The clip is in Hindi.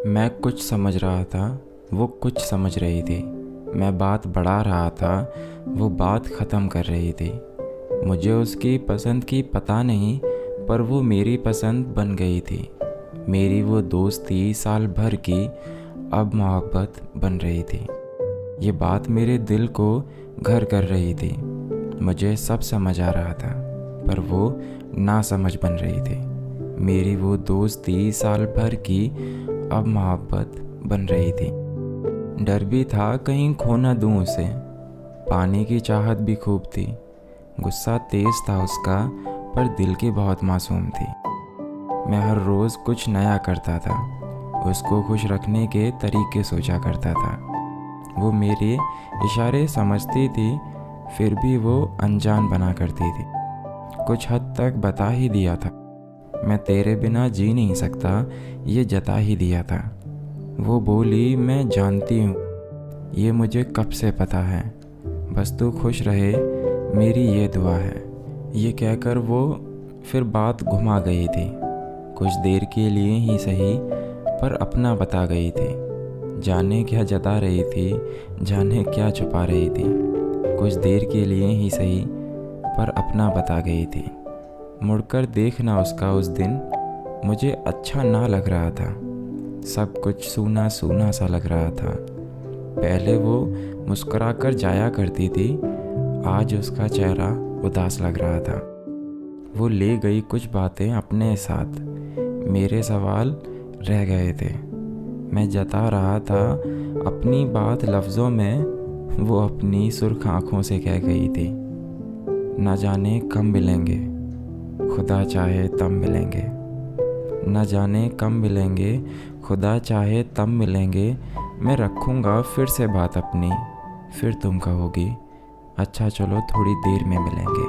मैं कुछ समझ रहा था, वो कुछ समझ रही थी। मैं बात बढ़ा रहा था, वो बात ख़त्म कर रही थी। मुझे उसकी पसंद की पता नहीं, पर वो मेरी पसंद बन गई थी। मेरी वो दोस्ती साल भर की अब मोहब्बत बन रही थी। ये बात मेरे दिल को घर कर रही थी। मुझे सब समझ आ रहा था, पर वो ना समझ बन रही थी। मेरी वो दोस्ती साल भर की अब मोहब्बत बन रही थी। डर भी था कहीं खो ना दूँ उसे, पाने की चाहत भी खूब थी। गुस्सा तेज था उसका, पर दिल की बहुत मासूम थी। मैं हर रोज़ कुछ नया करता था, उसको खुश रखने के तरीके सोचा करता था। वो मेरे इशारे समझती थी, फिर भी वो अनजान बना करती थी। कुछ हद तक बता ही दिया था, मैं तेरे बिना जी नहीं सकता, ये जता ही दिया था। वो बोली, मैं जानती हूँ, ये मुझे कब से पता है, बस तू खुश रहे, मेरी ये दुआ है। ये कहकर वो फिर बात घुमा गई थी। कुछ देर के लिए ही सही, पर अपना बता गई थी। जाने क्या जता रही थी, जाने क्या छुपा रही थी। कुछ देर के लिए ही सही, पर अपना बता गई थी। मुड़कर देखना उसका उस दिन मुझे अच्छा ना लग रहा था। सब कुछ सूना सूना सा लग रहा था। पहले वो मुस्कुराकर जाया करती थी, आज उसका चेहरा उदास लग रहा था। वो ले गई कुछ बातें अपने साथ, मेरे सवाल रह गए थे। मैं जता रहा था अपनी बात लफ्ज़ों में, वो अपनी सुर्ख आँखों से कह गई थी। न जाने कब मिलेंगे, खुदा चाहे तब मिलेंगे। न जाने कब मिलेंगे, खुदा चाहे तब मिलेंगे। मैं रखूँगा फिर से बात अपनी, फिर तुम कहोगी, अच्छा चलो थोड़ी देर में मिलेंगे।